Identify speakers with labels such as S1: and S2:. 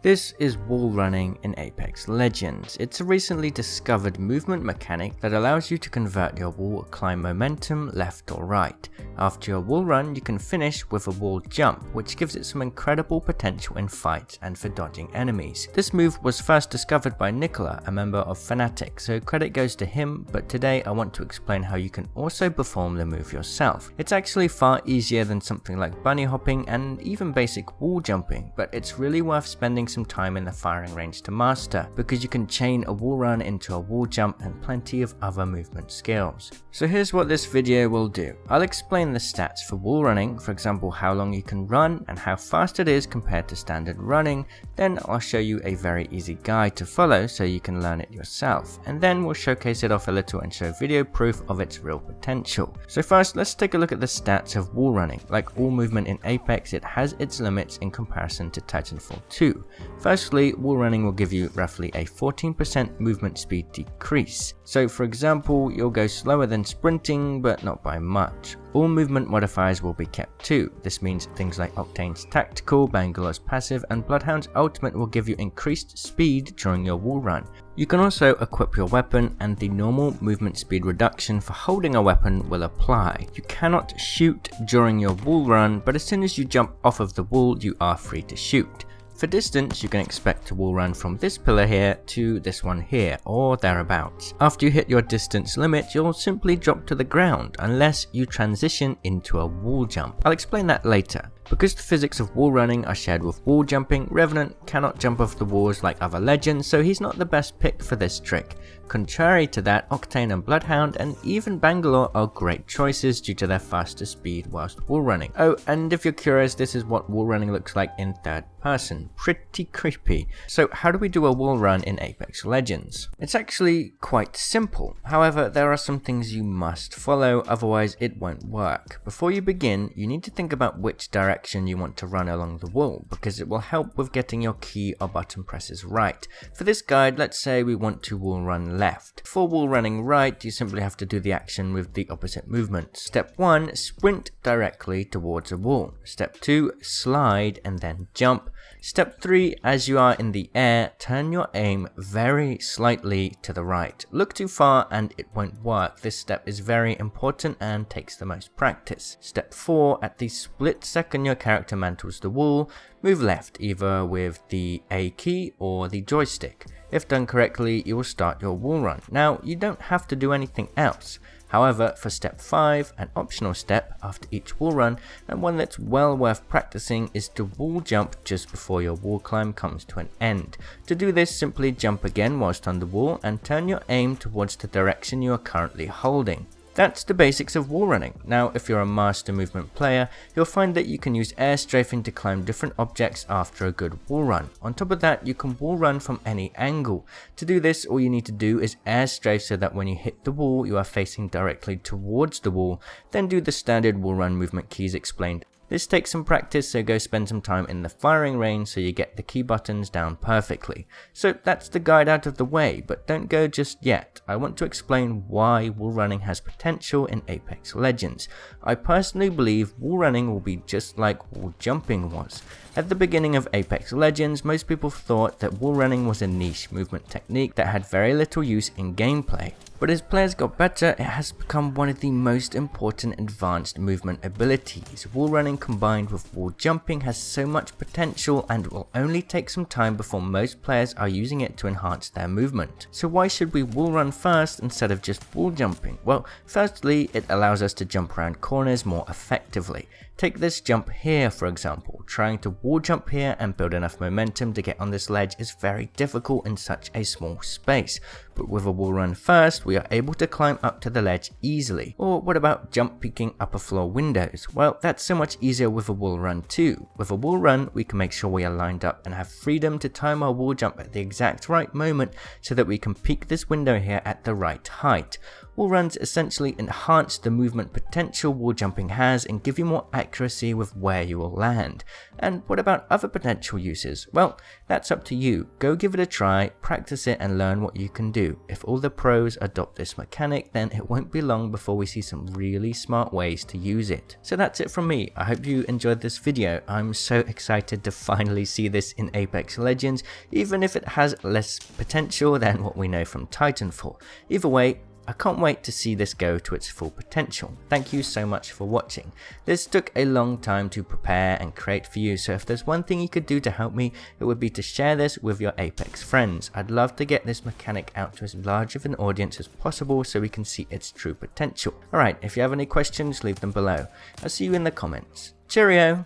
S1: This is wall running in Apex Legends. It's a recently discovered movement mechanic that allows you to convert your wall climb momentum left or right. After your wall run, you can finish with a wall jump, which gives it some incredible potential in fights and for dodging enemies. This move was first discovered by Nicola, a member of Fnatic, so credit goes to him, but today I want to explain how you can also perform the move yourself. It's actually far easier than something like bunny hopping and even basic wall jumping, but it's really worth spending some time in the firing range to master, because you can chain a wall run into a wall jump and plenty of other movement skills. So here's what this video will do. I'll explain the stats for wall running, for example how long you can run and how fast it is compared to standard running. Then I'll show you a very easy guide to follow so you can learn it yourself, and then we'll showcase it off a little and show video proof of its real potential. So first, let's take a look at the stats of wall running. Like all movement in Apex, it has its limits in comparison to Titanfall 2. Firstly, wall running will give you roughly a 14% movement speed decrease. So for example, you'll go slower than sprinting, but not by much. All movement modifiers will be kept too. This means things like Octane's Tactical, Bangalore's Passive, and Bloodhound's Ultimate will give you increased speed during your wall run. You can also equip your weapon, and the normal movement speed reduction for holding a weapon will apply. You cannot shoot during your wall run, but as soon as you jump off of the wall, you are free to shoot. For distance, you can expect to wall run from this pillar here to this one here, or thereabouts. After you hit your distance limit, you'll simply drop to the ground, unless you transition into a wall jump. I'll explain that later. Because the physics of wall running are shared with wall jumping, Revenant cannot jump off the walls like other legends, so he's not the best pick for this trick. Contrary to that, Octane and Bloodhound and even Bangalore are great choices due to their faster speed whilst wall running. Oh, and if you're curious, this is what wall running looks like in third person. Pretty creepy. So how do we do a wall run in Apex Legends? It's actually quite simple. However, there are some things you must follow, otherwise it won't work. Before you begin, you need to think about which direction you want to run along the wall, because it will help with getting your key or button presses right. For this guide, let's say we want to wall run left. For wall running right, you simply have to do the action with the opposite movement. Step 1, sprint directly towards a wall. Step 2, slide and then jump. Step 3, as you are in the air, turn your aim very slightly to the right. Look too far and it won't work. This step is very important and takes the most practice. Step 4, at the split second your character mantles the wall, move left either with the A key or the joystick. If done correctly, you will start your wall run. Now, you don't have to do anything else. However, for step 5, an optional step after each wall run, and one that's well worth practicing, is to wall jump just before your wall climb comes to an end. To do this, simply jump again whilst on the wall and turn your aim towards the direction you are currently holding. That's the basics of wall running. Now, if you're a master movement player, you'll find that you can use air strafing to climb different objects after a good wall run. On top of that, you can wall run from any angle. To do this, all you need to do is air strafe so that when you hit the wall, you are facing directly towards the wall. Then do the standard wall run movement keys explained. This takes some practice, so go spend some time in the firing range so you get the key buttons down perfectly. So that's the guide out of the way, but don't go just yet. I want to explain why wall running has potential in Apex Legends. I personally believe wall running will be just like wall jumping was. At the beginning of Apex Legends, most people thought that wall running was a niche movement technique that had very little use in gameplay. But as players got better, it has become one of the most important advanced movement abilities. Wall running combined with wall jumping has so much potential and will only take some time before most players are using it to enhance their movement. So why should we wall run first instead of just wall jumping? Well, firstly, it allows us to jump around corners more effectively. Take this jump here for example. Trying to wall jump here and build enough momentum to get on this ledge is very difficult in such a small space. But with a wall run first, we are able to climb up to the ledge easily. Or what about jump peeking upper floor windows? Well, that's so much easier with a wall run too. With a wall run, we can make sure we are lined up and have freedom to time our wall jump at the exact right moment so that we can peek this window here at the right height. Wall runs essentially enhance the movement potential wall jumping has and give you more accuracy with where you will land. And what about other potential uses? Well, that's up to you. Go give it a try, practice it and learn what you can do. If all the pros adopt this mechanic, then it won't be long before we see some really smart ways to use it. So that's it from me. I hope you enjoyed this video. I'm so excited to finally see this in Apex Legends, even if it has less potential than what we know from Titanfall. Either way, I can't wait to see this go to its full potential. Thank you so much for watching. This took a long time to prepare and create for you, so if there's one thing you could do to help me, it would be to share this with your Apex friends. I'd love to get this mechanic out to as large of an audience as possible so we can see its true potential. Alright, if you have any questions, leave them below. I'll see you in the comments. Cheerio!